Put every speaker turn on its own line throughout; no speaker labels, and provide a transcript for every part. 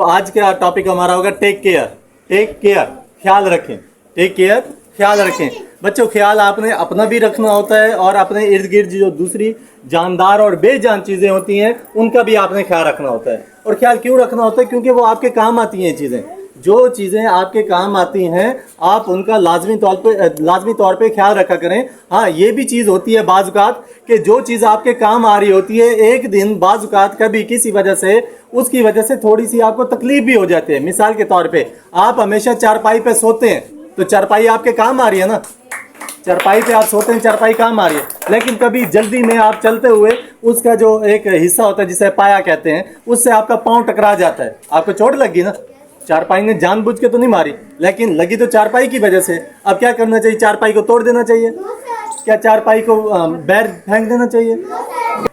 तो आज का टॉपिक हमारा होगा टेक केयर। टेक केयर, ख्याल रखें। टेक केयर, ख्याल रखें। बच्चों, ख्याल आपने अपना भी रखना होता है और अपने इर्द गिर्द जो दूसरी जानदार और बेजान चीज़ें होती हैं उनका भी आपने ख्याल रखना होता है। और ख्याल क्यों रखना होता है? क्योंकि वो आपके काम आती हैं चीज़ें। जो चीज़ें आपके काम आती हैं आप उनका लाजमी तौर पे ख्याल रखा करें। हाँ, ये भी चीज़ होती है बाज़ औक़ात कि जो चीज़ आपके काम आ रही होती है एक दिन बाज़ औक़ात कभी किसी वजह से उसकी वजह से थोड़ी सी आपको तकलीफ भी हो जाती है। मिसाल के तौर पे आप हमेशा चारपाई पे सोते हैं तो चारपाई आपके काम आ रही है ना। चारपाई पे आप सोते हैं, चारपाई काम आ रही है, लेकिन कभी जल्दी में आप चलते हुए उसका जो एक हिस्सा होता है जिसे पाया कहते हैं उससे आपका पाँव टकरा जाता है, आपको चोट लगी ना। चारपाई ने जानबूझ के तो नहीं मारी, लेकिन लगी तो चारपाई की वजह से। अब क्या करना चाहिए? चारपाई को तोड़ देना चाहिए? क्या चारपाई को बैर फेंक देना चाहिए?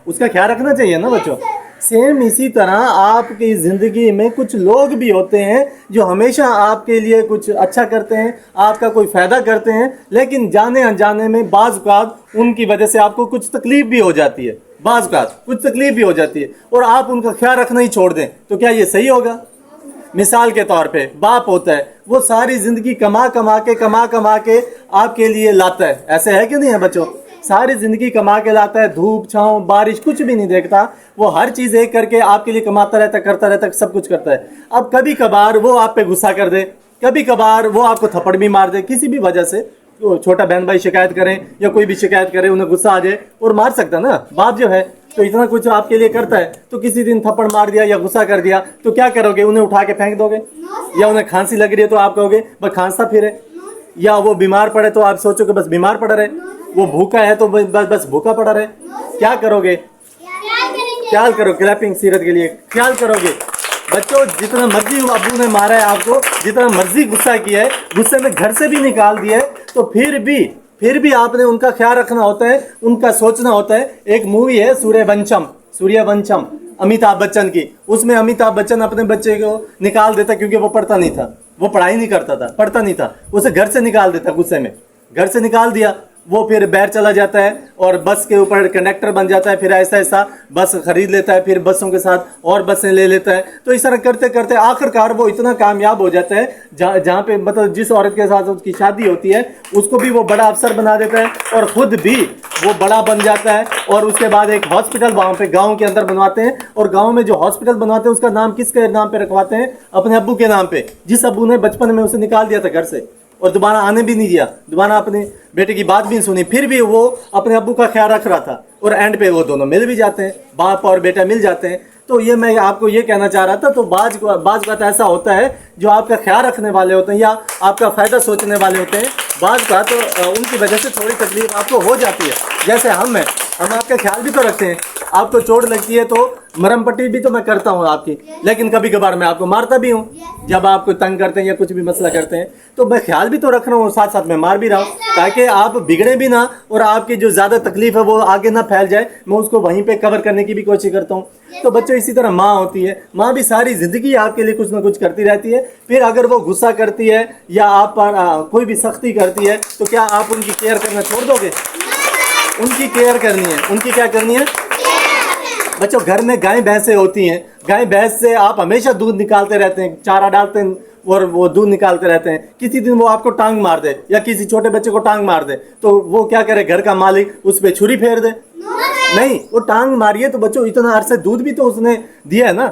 उसका ख्याल रखना चाहिए ना बच्चों। सेम इसी तरह आपकी ज़िंदगी में कुछ लोग भी होते हैं जो हमेशा आपके लिए कुछ अच्छा करते हैं, आपका कोई फ़ायदा करते हैं, लेकिन जाने अनजाने में बाज़ औक़ात उनकी वजह से आपको कुछ तकलीफ़ भी हो जाती है। बाज़ औक़ात कुछ तकलीफ़ भी हो जाती है और आप उनका ख्याल रखना ही छोड़ दें, तो क्या ये सही होगा? मिसाल के तौर पे बाप होता है, वो सारी ज़िंदगी कमा कमा के आपके लिए लाता है। ऐसे है कि नहीं है बच्चों? सारी ज़िंदगी कमा के लाता है, धूप छाँव बारिश कुछ भी नहीं देखता, वो हर चीज़ एक करके आपके लिए कमाता रहता, करता रहता, सब कुछ करता है। अब कभी कभार वो आप पे गुस्सा कर दे, कभी कभार वो आपको थप्पड़ भी मार दे किसी भी वजह से। छोटा बहन भाई शिकायत करें या कोई भी शिकायत करे, उन्हें गुस्सा आ जाए और मार सकता ना बाप जो है। तो इतना कुछ आपके लिए करता है, तो किसी दिन थप्पड़ मार दिया या गुस्सा कर दिया तो क्या करोगे? उन्हें उठा के फेंक दोगे? या उन्हें खांसी लग रही है तो आप कहोगे बस खांसता फिरे? या वो बीमार पड़े तो आप सोचोगे बस बीमार पड़ा रहे? वो भूखा है तो बस भूखा पड़ा रहे? क्या करोगे? ख्याल करो, क्लैपिंग सीरत के लिए ख्याल करोगे। बच्चों, जितना मर्जी अबू ने मारा है आपको, जितना मर्जी गुस्सा किया है, गुस्से में घर से भी निकाल दिया है, तो फिर भी आपने उनका ख्याल रखना होता है, उनका सोचना होता है। एक मूवी है सूर्यवंशम अमिताभ बच्चन की, उसमें अमिताभ बच्चन अपने बच्चे को निकाल देता क्योंकि वो पढ़ता नहीं था, वो पढ़ाई नहीं करता था, पढ़ता नहीं था, उसे घर से निकाल देता गुस्से में। घर से निकाल दिया, वो फिर बाहर चला जाता है और बस के ऊपर कंडक्टर बन जाता है, फिर ऐसा ऐसा बस खरीद लेता है, फिर बसों के साथ और बसें ले लेता है। तो इस तरह करते करते आखिरकार वो इतना कामयाब हो जाता है जहाँ पे मतलब जिस औरत के साथ उसकी शादी होती है उसको भी वो बड़ा अफसर बना देता है और खुद भी वो बड़ा बन जाता है। और उसके बाद एक हॉस्पिटल वहाँ पे गाँव के अंदर बनवाते हैं, और गाँव में जो हॉस्पिटल बनवाते हैं उसका नाम किसके नाम पे रखवाते हैं? अपने अब्बू के नाम पे, जिस अब्बू ने बचपन में उसे निकाल दिया था घर से और दोबारा आने भी नहीं दिया, दोबारा अपने बेटे की बात भी नहीं सुनी, फिर भी वो अपने अब्बू का ख्याल रख रहा था और एंड पे वो दोनों मिल भी जाते हैं, बाप और बेटा मिल जाते हैं। तो ये मैं आपको ये कहना चाह रहा था। तो बाज बात ऐसा होता है जो आपका ख्याल रखने वाले होते हैं या आपका फ़ायदा सोचने वाले होते हैं, बाज का तो उनकी वजह से थोड़ी तकलीफ आपको हो जाती है। जैसे हम आपका ख्याल भी तो रखते हैं, आपको चोट लगती है तो मरहम पट्टी भी तो मैं करता हूँ आपकी, लेकिन कभी कभार मैं आपको मारता भी हूँ जब आपको तंग करते हैं या कुछ भी मसला करते हैं। तो मैं ख्याल भी तो रख रहा हूँ, साथ साथ में मार भी रहा हूँ, ताकि आप बिगड़े भी ना और आपकी जो ज़्यादा तकलीफ है वो आगे ना फैल जाए, मैं उसको वहीं पे कवर करने की भी कोशिश करता हूँ। तो बच्चों, इसी तरह माँ होती है, माँ भी सारी ज़िंदगी आपके लिए कुछ ना कुछ करती रहती है। फिर अगर वो गुस्सा करती है या आप पर कोई भी सख्ती करती है तो क्या आप उनकी केयर करना छोड़ दोगे? उनकी केयर करनी है। उनकी क्या करनी है बच्चों? घर में गाय भैंसें होती हैं, गाय भैंस से आप हमेशा दूध निकालते रहते हैं, चारा डालते हैं और वो दूध निकालते रहते हैं। किसी दिन वो आपको टांग मार दे या किसी छोटे बच्चे को टांग मार दे तो वो क्या करे? घर का मालिक उस पर छुरी फेर दे? नहीं, वो टांग मारिए तो बच्चों इतना अरसे दूध भी तो उसने दिया है ना।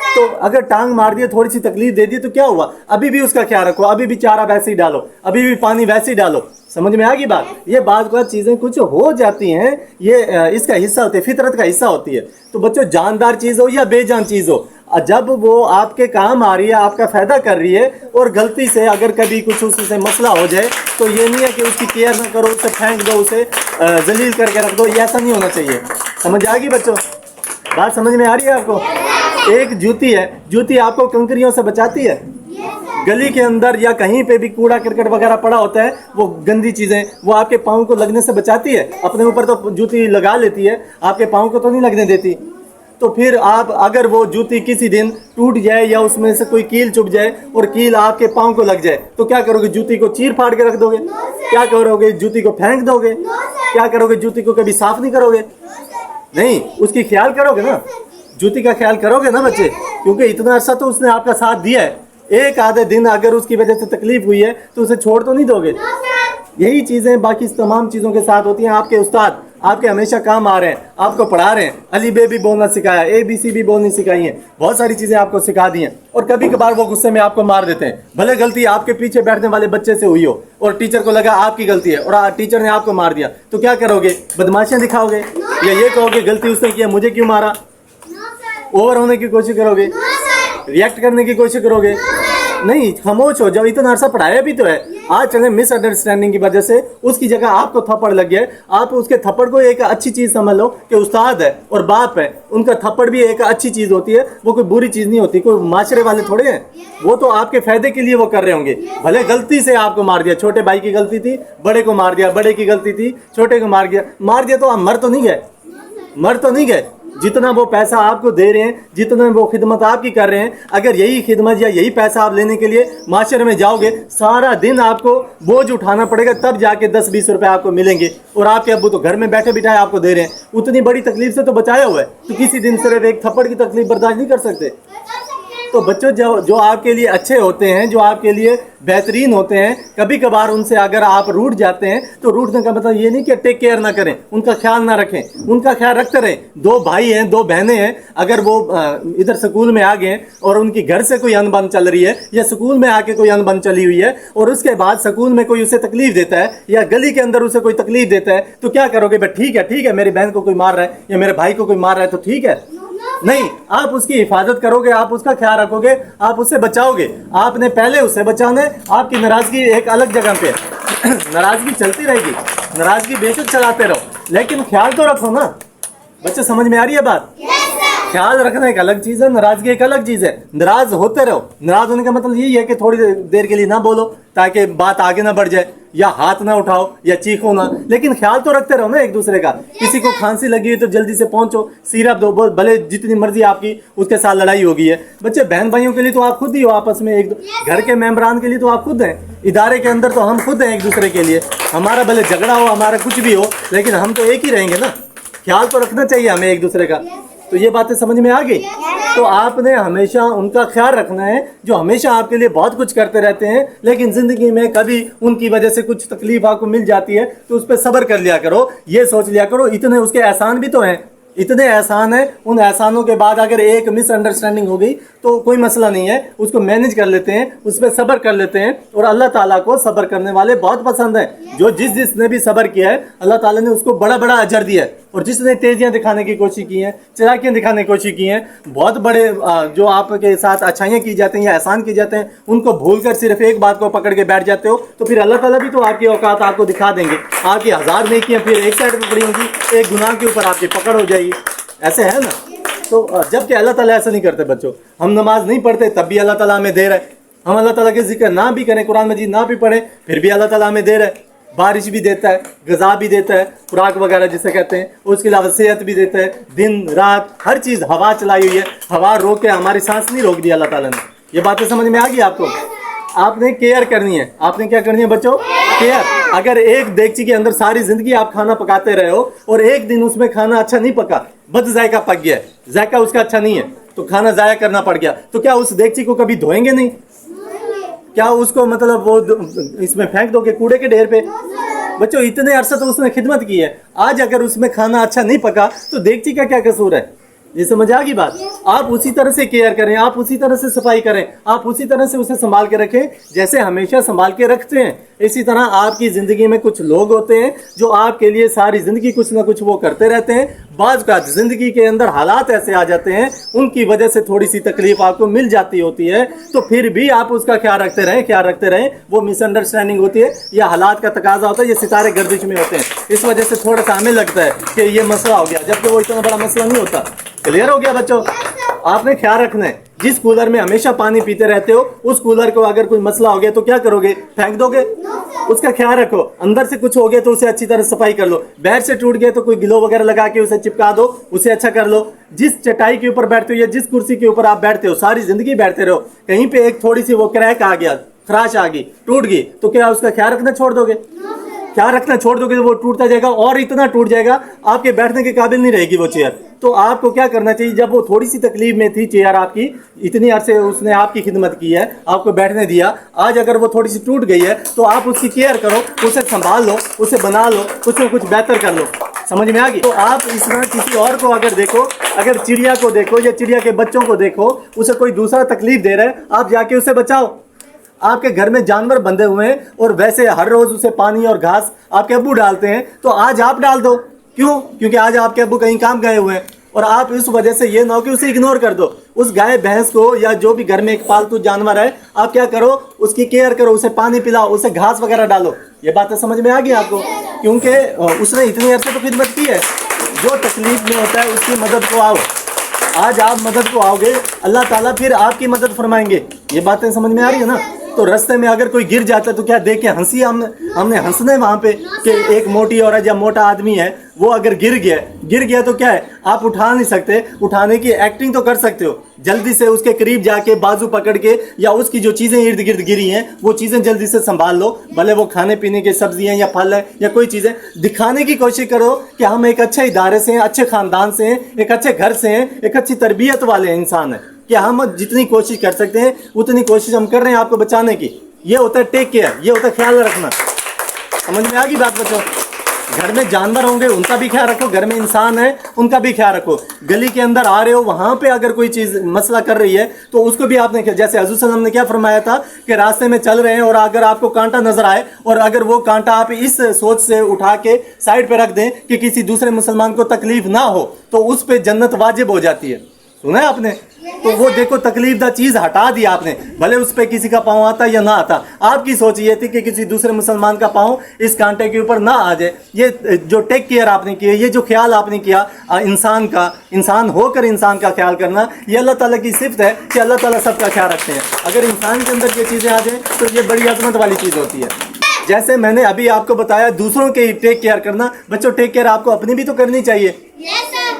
तो अगर टांग मार दिया, थोड़ी सी तकलीफ दे दी तो क्या हुआ? अभी भी उसका ख्याल रखो, अभी भी चारा वैसे ही डालो, अभी भी पानी वैसे ही डालो। समझ में आ गई बात? ये बात चीज़ें कुछ हो जाती हैं, ये इसका हिस्सा होती है, फितरत का हिस्सा होती है। तो बच्चों, जानदार चीज़ हो या बेजान चीज़ हो, जब वो आपके काम आ रही है, आपका फ़ायदा कर रही है और गलती से अगर कभी कुछ उससे मसला हो जाए तो ये नहीं है कि उसकी केयर ना करो, उसे फेंक दो, उसे जलील करके रख दो, ये ऐसा नहीं होना चाहिए। समझ आ गई बच्चों? बात समझ में आ रही है आपको? एक जूती है, जूती आपको कंकरियों से बचाती है। गली के अंदर या कहीं पे भी कूड़ा करकट वगैरह पड़ा होता है, वो गंदी चीज़ें वो आपके पाँव को लगने से बचाती है। अपने ऊपर तो जूती लगा लेती है, आपके पाँव को तो नहीं लगने देती। तो फिर आप अगर वो जूती किसी दिन टूट जाए या उसमें से कोई कील चुभ जाए और कील आपके पाँव को लग जाए तो क्या करोगे? जूती को चीर फाड़ के रख दोगे? क्या करोगे? जूती को फेंक दोगे? क्या करोगे? जूती को कभी साफ नहीं करोगे? नहीं, उसकी ख्याल करोगे ना। जूती का ख्याल करोगे ना बच्चे, क्योंकि इतना अरसा तो उसने आपका साथ दिया है, एक आधे दिन अगर उसकी वजह से तकलीफ हुई है तो उसे छोड़ तो नहीं दोगे। यही चीजें बाकी तमाम चीजों के साथ होती हैं। आपके उस्ताद आपके हमेशा काम आ रहे हैं, आपको पढ़ा रहे हैं, अली बे भी बोलना सिखाया, ABC भी बोलनी सिखाई है, बहुत सारी चीजें आपको सिखा दी हैं। और कभी कभार वो गुस्से में आपको मार देते हैं, भले गलती आपके पीछे बैठने वाले बच्चे से हुई हो और टीचर को लगा आपकी गलती है और टीचर ने आपको मार दिया, तो क्या करोगे? बदमाशियां दिखाओगे या ये कहोगे गलती उसने किया, मुझे क्यों मारा? ओवर होने की कोशिश करोगे, रिएक्ट करने की कोशिश करोगे? नहीं, खामोश हो जाओ। इतना अरसा पढ़ाया भी तो है। आज चले मिसअंडरस्टैंडिंग की वजह से उसकी जगह आपको थप्पड़ लग गया, आप उसके थप्पड़ को एक अच्छी चीज समझ लो कि उस्ताद है और बाप है, उनका थप्पड़ भी एक अच्छी चीज होती है, वो कोई बुरी चीज नहीं होती। कोई माशरे वाले थोड़े हैं, वो तो आपके फायदे के लिए वो कर रहे होंगे। भले गलती से आपको मार दिया, छोटे भाई की गलती थी, बड़े को मार दिया, बड़े की गलती थी, छोटे को मार दिया तो आप मर तो नहीं गए। जितना वो पैसा आपको दे रहे हैं, जितना वो खिदमत आपकी कर रहे हैं, अगर यही खिदमत या यही पैसा आप लेने के लिए माशरे में जाओगे, सारा दिन आपको बोझ उठाना पड़ेगा, तब जाके 10-20 रुपए आपको मिलेंगे। और आपके अब्बू तो घर में बैठे बिठाए आपको दे रहे हैं, उतनी बड़ी तकलीफ से तो बचाया हुआ है, तो किसी दिन सिर्फ एक थप्पड़ की तकलीफ बर्दाश्त नहीं कर सकते। तो बच्चों जो आपके लिए अच्छे होते हैं, जो आपके लिए बेहतरीन होते हैं, कभी कभार उनसे अगर आप रूठ जाते हैं तो रूठने का मतलब ये नहीं कि टेक केयर ना करें, उनका ख्याल ना रखें, उनका ख्याल रखते रहें। 2 भाई हैं, 2 बहनें हैं, अगर वो इधर स्कूल में आ गए और उनकी घर से कोई अनबन चल रही है या स्कूल में आके कोई अनबन चली हुई है और उसके बाद स्कूल में कोई उसे तकलीफ देता है या गली के अंदर उसे कोई तकलीफ देता है, तो क्या करोगे? भाई ठीक है, मेरी बहन को कोई मार रहा है या मेरे भाई को कोई मार रहा है तो ठीक है। नहीं, आप उसकी हिफाजत करोगे, आप उसका ख्याल रखोगे, आप उससे बचाओगे। आपने पहले उससे बचाना है। आपकी नाराजगी एक अलग जगह पे है नाराजगी चलती रहेगी, नाराजगी बेशक चलाते रहो, लेकिन ख्याल तो रखो ना। बच्चे समझ में आ रही है बात? ख्याल रखना एक अलग चीज है, नाराजगी एक अलग चीज है। नाराज होते रहो। नाराज होने का मतलब यही है कि थोड़ी देर के लिए ना बोलो ताकि बात आगे ना बढ़ जाए, या हाथ ना उठाओ या चीखो ना, लेकिन ख्याल तो रखते रहो ना एक दूसरे का। किसी को खांसी लगी है तो जल्दी से पहुंचो, सिरप दो, भले जितनी मर्जी आपकी उसके साथ लड़ाई होगी है। बच्चे बहन भाइयों के लिए तो आप खुद ही हो, आपस में एक घर के मेंबरान के लिए तो आप खुद हैं, इदारे के अंदर तो हम खुद हैं एक दूसरे के लिए। हमारा भले झगड़ा हो, हमारा कुछ भी हो, लेकिन हम तो एक ही रहेंगे ना। ख्याल तो रखना चाहिए हमें एक दूसरे का। तो ये बातें समझ में आ गई? तो आपने हमेशा उनका ख्याल रखना है जो हमेशा आपके लिए बहुत कुछ करते रहते हैं, लेकिन जिंदगी में कभी उनकी वजह से कुछ तकलीफ आपको मिल जाती है तो उस पर सब्र कर लिया करो। ये सोच लिया करो इतने उसके एहसान भी तो हैं, इतने एहसान है, उन एहसानों के बाद अगर एक मिसअंडरस्टैंडिंग हो गई तो कोई मसला नहीं है, उसको मैनेज कर लेते हैं, उस पर सब्र कर लेते हैं। और अल्लाह ताला को सब्र करने वाले बहुत पसंद है। जो जिसने भी सब्र किया है अल्लाह ताला ने उसको बड़ा बड़ा अजर दिया है। और जिसने तेजियां दिखाने की कोशिश की हैं, चालाकियां दिखाने की कोशिश की हैं, बहुत बड़े जो आपके साथ अच्छाइयां की जाती हैं या एहसान किए जाते हैं, उनको भूलकर सिर्फ एक बात को पकड़ के बैठ जाते हो, तो फिर अल्लाह ताला भी तो आपकी औकात आपको दिखा देंगे। आपकी 1000 नेकियां फिर एक साइड में पड़ी होंगी, एक गुनाह के ऊपर आपकी पकड़ हो जाएगी। ऐसे है ना? तो जबकि अल्लाह ताला ऐसा नहीं करते बच्चों। हम नमाज नहीं पढ़ते तब भी अल्लाह ताला हमें दे रहा है, हम अल्लाह ताला के जिक्र ना भी करें, कुरान मजीद ना भी पढ़ें, फिर भी अल्लाह ताला हमें दे रहा है। बारिश भी देता है, गज़ा भी देता है, खुराक वगैरह जिसे कहते हैं, उसके अलावा सेहत भी देता है, दिन रात हर चीज़। हवा चलाई हुई है, हवा रोक के हमारी सांस नहीं रोक दी अल्लाह ताला ने। ये बातें समझ में आ गई आपको? आपने केयर करनी है। आपने क्या करनी है बच्चों? केयर। अगर एक देगची के अंदर सारी जिंदगी आप खाना पकाते रहे हो और एक दिन उसमें खाना अच्छा नहीं पका, बद जायका पक गया, जायका उसका अच्छा नहीं है, तो खाना जाया करना पड़ गया, तो क्या उस देगची को कभी धोएंगे नहीं? क्या उसको मतलब वो इसमें फेंक दोगे कूड़े के ढेर पे? बच्चों इतने अरसा तो उसने खिदमत की है, आज अगर उसमें खाना अच्छा नहीं पका तो देगची का क्या कसूर है? ये समझ आ गई बात? आप उसी तरह से केयर करें, आप उसी तरह से सफाई करें, आप उसी तरह से उसे संभाल के रखें जैसे हमेशा संभाल के रखते हैं। इसी तरह आपकी जिंदगी में कुछ लोग होते हैं जो आपके लिए सारी जिंदगी कुछ ना कुछ वो करते रहते हैं। बाज का जिंदगी के अंदर हालात ऐसे आ जाते हैं, उनकी वजह से थोड़ी सी तकलीफ आपको मिल जाती होती है, तो फिर भी आप उसका ख्याल रखते रहें। वो मिसअंडरस्टैंडिंग होती है या हालात का तकाजा होता है, ये सितारे गर्दिश में होते हैं, इस वजह से थोड़ा सा हमें लगता है कि ये मसला हो गया, जबकि वो इतना बड़ा मसला नहीं होता। क्लियर हो गया बच्चों? आपने ख्याल रखना है। जिस कूलर में हमेशा पानी पीते रहते हो, उस कूलर को अगर कोई मसला हो गया तो क्या करोगे? फेंक दोगे? उसका ख्याल रखो। अंदर से कुछ हो गया तो उसे अच्छी तरह सफाई कर लो। बाहर से टूट गया तो कोई ग्लो वगैरह लगा के उसे चिपका दो, उसे अच्छा कर लो। जिस चटाई के ऊपर बैठते हो या जिस कुर्सी के ऊपर आप बैठते हो, सारी जिंदगी बैठते रहो, कहीं पे एक थोड़ी सी वो क्रैक आ गया, खराश आ गई, टूट गई, तो क्या उसका ख्याल रखना छोड़ दोगे? ख्याल रखना छोड़ दोगे तो वो टूटता जाएगा और इतना टूट जाएगा आपके बैठने के काबिल नहीं रहेगी वो चेयर। तो आपको क्या करना चाहिए, जब वो थोड़ी सी तकलीफ में थी चेयर आपकी, इतनी अरसे उसने आपकी खिदमत की है, आपको बैठने दिया, आज अगर वो थोड़ी सी टूट गई है तो आप उसकी केयर करो, उसे संभाल लो, उसे बना लो, उसमें कुछ बेहतर कर लो। समझ में आ गई? तो आप इस तरह किसी और को अगर देखो, अगर चिड़िया को देखो या चिड़िया के बच्चों को देखो, उसे कोई दूसरा तकलीफ दे रहा है, आप जाके उसे बचाओ। आपके घर में जानवर बंधे हुए हैं और वैसे हर रोज उसे पानी और घास आपके अब्बू डालते हैं, तो आज आप डाल दो। क्यों? क्योंकि आज आपके अब्बू कहीं काम गए हुए हैं और आप इस वजह से ये ना हो कि उसे इग्नोर कर दो। उस गाय भैंस को या जो भी घर में एक पालतू जानवर है, आप क्या करो, उसकी केयर करो, उसे पानी पिलाओ, उसे घास वगैरह डालो। ये बातें समझ में आ गई आपको? क्योंकि उसने इतनी अरसे तो खिदमत की है। जो तकलीफ में होता है उसकी मदद को आओ। आज आप मदद को आओगे, अल्लाह ताला फिर आपकी मदद फरमाएंगे। ये बातें समझ में आ रही है ना? तो रास्ते में अगर कोई गिर जाता है तो क्या देख के हंसी हमने हंसना है वहां पे कि एक मोटी औरत या मोटा आदमी है, वो अगर गिर गया तो क्या है, आप उठा नहीं सकते, उठाने की एक्टिंग तो कर सकते हो। जल्दी से उसके करीब जाके बाजू पकड़ के या उसकी जो चीजें इर्द गिर्द गिरी हैं वो चीजें जल्दी से संभाल लो, भले वो खाने पीने की सब्जियां या फल है या कोई चीजें। दिखाने की कोशिश करो कि हम एक अच्छे इदारे से हैं, अच्छे खानदान से हैं, एक अच्छे घर से हैं, एक अच्छी तरबियत वाले इंसान हैं, कि हम जितनी कोशिश कर सकते हैं उतनी कोशिश हम कर रहे हैं आपको बचाने की। ये होता है टेक केयर, ये होता है ख्याल रखना। समझ में आ गई बात बच्चों? घर में जानवर होंगे उनका भी ख्याल रखो, घर में इंसान है उनका भी ख्याल रखो। गली के अंदर आ रहे हो, वहां पे अगर कोई चीज मसला कर रही है तो उसको भी आपने, जैसे हज़रत सल्लल्लाहु अलैहि वसल्लम ने क्या फरमाया था कि रास्ते में चल रहे हैं और अगर आपको कांटा नजर आए और अगर वो कांटा आप इस सोच से उठा के साइड पे रख दें कि किसी दूसरे मुसलमान को तकलीफ ना हो, तो उस पर जन्नत वाजिब हो जाती है। सुना है आपने? तो वो देखो तकलीफ दा चीज हटा दिया आपने, भले उस पे किसी का पाँव आता या ना आता। आपकी सोच ये थी कि किसी दूसरे मुसलमान का पाँव इस कांटे के ऊपर ना आ जाए। ये जो टेक केयर आपने किया, ये जो ख्याल आपने किया इंसान का, इंसान होकर इंसान का ख्याल करना, ये अल्लाह ताला की सिफत है कि अल्लाह ताला सबका ख्याल रखते हैं। अगर इंसान के अंदर ये चीजें आ जाए तो ये बड़ी अजमत वाली चीज होती है। जैसे मैंने अभी आपको बताया दूसरों के टेक केयर करना, बच्चों टेक केयर आपको अपनी भी तो करनी चाहिए।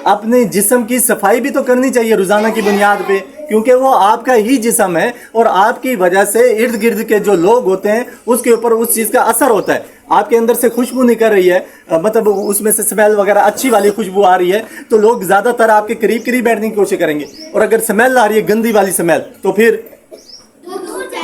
अपने जिस्म की सफाई भी तो करनी चाहिए रोजाना की बुनियाद पे, क्योंकि वो आपका ही जिस्म है और आपकी वजह से इर्द गिर्द के जो लोग होते हैं उसके ऊपर उस चीज का असर होता है। आपके अंदर से खुशबू निकल रही है, मतलब उसमें से स्मेल वगैरह अच्छी वाली खुशबू आ रही है, तो लोग ज्यादातर आपके करीब करीब बैठने की कोशिश करेंगे। और अगर स्मेल आ रही है गंदी वाली स्मेल, तो फिर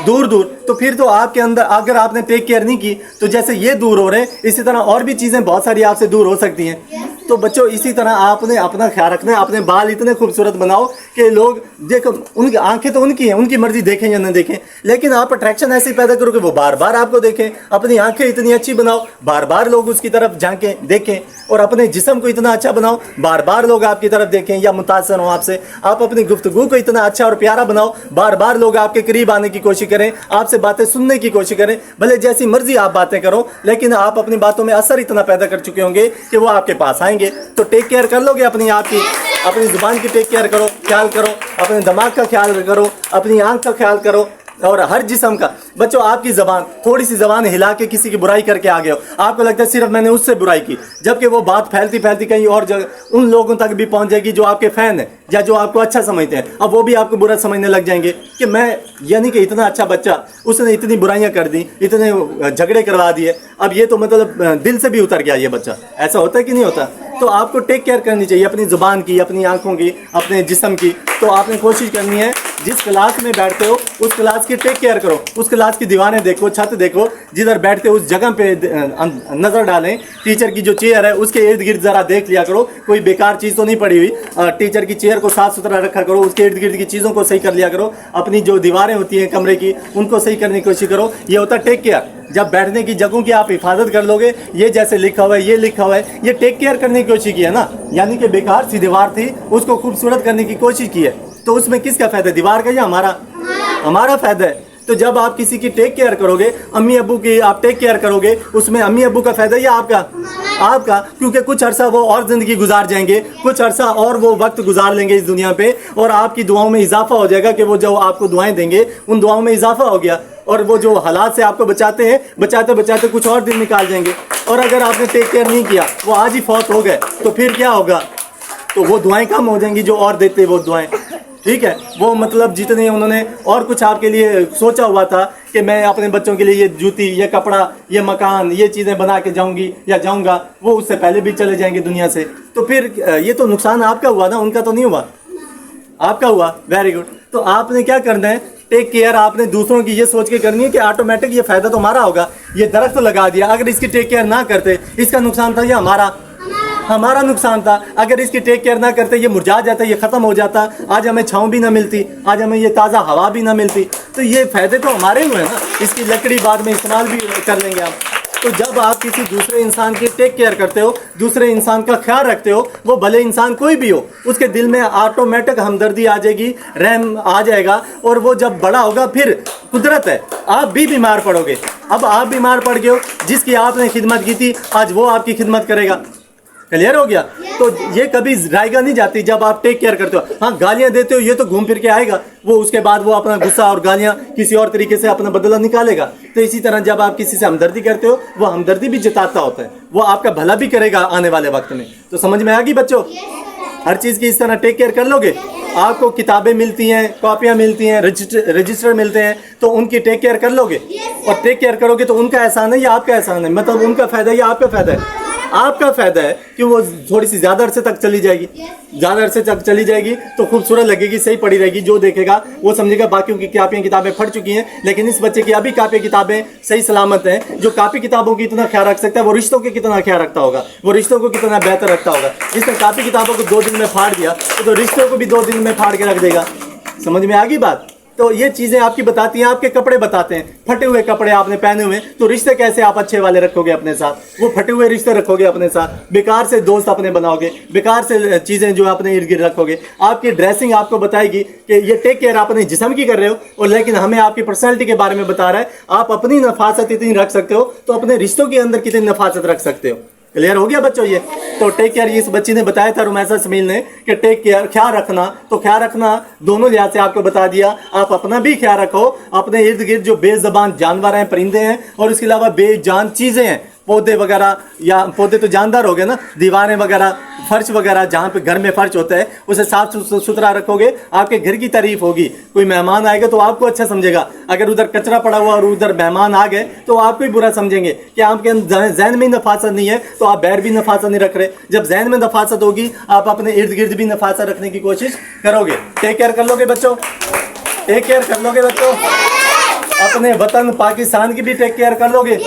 दूर दूर, तो फिर तो आपके अंदर, अगर आपने टेक केयर नहीं की तो जैसे ये दूर हो रहे हैं, इसी तरह और भी चीजें बहुत सारी आपसे दूर हो सकती हैं। तो बच्चों इसी तरह आपने अपना ख्याल रखना है। अपने बाल इतने खूबसूरत बनाओ कि लोग देखो, उनकी आंखें तो उनकी हैं, उनकी मर्जी देखें या न देखें, लेकिन आप अट्रैक्शन ऐसे पैदा करो कि वो बार बार आपको देखें। अपनी आंखें इतनी अच्छी बनाओ, बार बार लोग उसकी तरफ झांकें देखें, और अपने जिस्म को इतना अच्छा बनाओ, बार बार लोग आपकी तरफ देखें या मुतासर हो आपसे। आप अपनी गुफ्तगू को इतना अच्छा और प्यारा बनाओ, बार बार लोग आपके करीब आने की कोशिश करें, आपसे बातें सुनने की कोशिश करें। भले जैसी मर्जी आप बातें करो, लेकिन आप अपनी बातों में असर इतना पैदा कर चुके होंगे कि वो आपके पास आएंगे। तो टेक केयर कर लोगे अपनी आप की, अपनी जुबान की टेक केयर करो, ख्याल करो, अपने दिमाग का ख्याल करो, अपनी आंख का ख्याल करो, और हर जिस्म का। बच्चों आपकी जबान, थोड़ी सी जबान हिला के किसी की बुराई करके आ गए हो, आपको लगता है सिर्फ मैंने उससे बुराई की, जबकि वो बात फैलती फैलती कहीं और जगह उन लोगों तक भी पहुंच जाएगी जो आपके फैन है या जो आपको अच्छा समझते हैं। अब वो भी आपको बुरा समझने लग जाएंगे कि मैं, यानी कि इतना अच्छा बच्चा, उसने इतनी बुराइयां कर दी, इतने झगड़े करवा दिए, अब ये तो मतलब दिल से भी उतर गया ये बच्चा। ऐसा होता है कि नहीं होता? तो आपको टेक केयर करनी चाहिए अपनी जुबान की, अपनी आंखों की, अपने जिस्म की। तो आपने कोशिश करनी है जिस क्लास में बैठते हो उस क्लास की टेक केयर करो, उस क्लास की दीवारें देखो, छत देखो, जिधर बैठते हो उस जगह पे नजर डालें। टीचर की जो चेयर है उसके इर्द गिर्द जरा देख लिया करो, कोई बेकार चीज़ तो नहीं पड़ी हुई। टीचर की चेयर को साफ सुथरा रखा करो, उसके इर्द गिर्द की चीज़ों को सही कर लिया करो। अपनी जो दीवारें होती हैं कमरे की उनको सही करने की कोशिश करो। ये होता है टेक केयर। जब बैठने की जगहों की आप हिफाजत कर लोगे, ये जैसे लिखा हुआ है, ये लिखा हुआ है, ये टेक केयर करने की कोशिश की है ना, यानी कि बेकार सी दीवार थी उसको खूबसूरत करने की कोशिश की है। तो उसमें किसका फायदा, दीवार का या हमारा? हमारा फायदा है। तो जब आप किसी की टेक केयर करोगे, अम्मी अब्बू की आप टेक केयर करोगे, उसमें अम्मी अब्बू का फायदा या आपका? आपका, क्योंकि कुछ अरसा वो और जिंदगी गुजार जाएंगे, कुछ अरसा और वो वक्त गुजार लेंगे इस दुनिया पे, और आपकी दुआओं में इजाफा हो जाएगा कि वो जो आपको दुआएं देंगे उन दुआओं में इजाफा हो गया, और वो जो हालात से आपको बचाते हैं, बचाते बचाते कुछ और दिन निकाल जाएंगे। और अगर आपने टेक केयर नहीं किया, वो आज ही फौत हो गए, तो फिर क्या होगा? तो वो दुआएं कम हो जाएंगी जो और देते वो दुआएं, ठीक है? वो मतलब जितने उन्होंने और कुछ आपके लिए सोचा हुआ था کہ मैं अपने बच्चों के लिए ये जूती, ये कपड़ा, ये मकान, ये चीज़ें बना के जाऊंगी या जाऊंगा, वो उससे पहले भी चले जाएंगे दुनिया से। तो फिर ये तो नुकसान आपका हुआ ना, उनका तो नहीं हुआ, आपका हुआ। Very good. तो आपने क्या करना है, टेक केयर आपने दूसरों की ये सोच के करनी है कि ऑटोमेटिक ये फायदा तो हमारा होगा। ये दरख्त लगा दिया, अगर इसकी टेक केयर ना करते, इसका नुकसान था या हमारा नुकसान था। अगर इसकी टेक केयर ना करते, ये मुरझा जाता, ये खत्म हो जाता, आज हमें छांव भी ना मिलती, आज हमें ये ताज़ा हवा भी ना मिलती। तो ये फायदे तो हमारे हुए ना, इसकी लकड़ी बाद में इस्तेमाल भी कर लेंगे आप। तो जब आप किसी दूसरे इंसान की टेक केयर करते हो, दूसरे इंसान का ख्याल रखते हो, वो भले इंसान कोई भी हो, उसके दिल में ऑटोमेटिक हमदर्दी आ जाएगी, रहम आ जाएगा, और वो जब बड़ा होगा, फिर कुदरत है आप भी बीमार पड़ोगे। अब आप बीमार पड़ गए हो, जिसकी आपने खिदमत की थी, आज वो आपकी खिदमत करेगा। क्लियर हो गया? तो ये कभी जाएगा नहीं जाती जब आप टेक केयर करते हो। हाँ, गालियां देते हो, ये तो घूम फिर के आएगा, वो उसके बाद वो अपना गुस्सा और गालियां किसी और तरीके से अपना बदला निकालेगा। तो इसी तरह जब आप किसी से हमदर्दी करते हो, वो हमदर्दी भी जताता होता है, वो आपका भला भी करेगा आने वाले वक्त में। तो समझ में आ गई बच्चों? हर चीज़ की इस तरह टेक केयर कर लोगे। आपको किताबें मिलती हैं, कॉपियाँ मिलती हैं, रजिस्टर मिलते हैं, तो उनकी टेक केयर कर लोगे। और टेक केयर करोगे तो उनका एहसान है या आपका एहसान है? मतलब उनका फ़ायदा है या आपका फ़ायदा है? आपका फ़ायदा है कि वो थोड़ी सी ज़्यादा अरसे तक चली जाएगी, ज़्यादा अरसे तक चली जाएगी तो खूबसूरत लगेगी, सही पड़ी रहेगी। जो देखेगा वो समझेगा बाकियों की कापियाँ किताबें फट चुकी हैं, लेकिन इस बच्चे की अभी कापियाँ किताबें सही सलामत हैं। जो कापी किताबों की इतना ख्याल रख सकता है, वो रिश्तों के कितना ख्याल रखता होगा, वो रिश्तों को कितना बेहतर रखता होगा। जिसने कापी किताबों को 2 दिन में फाड़ दिया, तो रिश्तों को भी 2 दिन में फाड़ के रख देगा। समझ में आ गई बात? तो ये चीज़ें आपकी बताती हैं। आपके कपड़े बताते हैं, फटे हुए कपड़े आपने पहने हुए, तो रिश्ते कैसे आप अच्छे वाले रखोगे अपने साथ? वो फटे हुए रिश्ते रखोगे अपने साथ, बेकार से दोस्त अपने बनाओगे, बेकार से चीज़ें जो अपने इर्द गिर्द रखोगे। आपकी ड्रेसिंग आपको बताएगी कि ये टेक केयर अपने जिस्म की कर रहे हो, और लेकिन हमें आपकी पर्सनैलिटी के बारे में बता रहा है। आप अपनी नफासत इतनी रख सकते हो, तो अपने रिश्तों के अंदर कितनी नफासत रख सकते हो। क्लियर हो गया बच्चों? ये तो टेक केयर, इस बच्ची ने बताया था, रुमैसा समील ने, कि टेक केयर ख्याल रखना, तो ख्याल रखना दोनों लिहाज से आपको बता दिया। आप अपना भी ख्याल रखो, अपने इर्द गिर्द जो बेज़बान जानवर हैं, परिंदे हैं, और इसके अलावा बेजान चीज़ें हैं, पौधे वगैरह, या पौधे तो जानदार हो गए ना, दीवारें वगैरह, फर्श वगैरह, जहाँ पे घर में फर्श होता है उसे साफ सुथरा रखोगे, आपके घर की तारीफ होगी। कोई मेहमान आएगा तो आपको अच्छा समझेगा। अगर उधर कचरा पड़ा हुआ और उधर मेहमान आ गए तो आपको ही बुरा समझेंगे कि आपके जहन में ही नफासत नहीं है, तो आप बाहर भी नफासत नहीं रख रहे। जब जहन में नफासत होगी, आप अपने इर्द गिर्द भी नफासत रखने की कोशिश करोगे। टेक केयर कर लोगे बच्चों? टेक केयर कर लोगे बच्चों? अपने वतन पाकिस्तान की भी टेक केयर कर लोगे?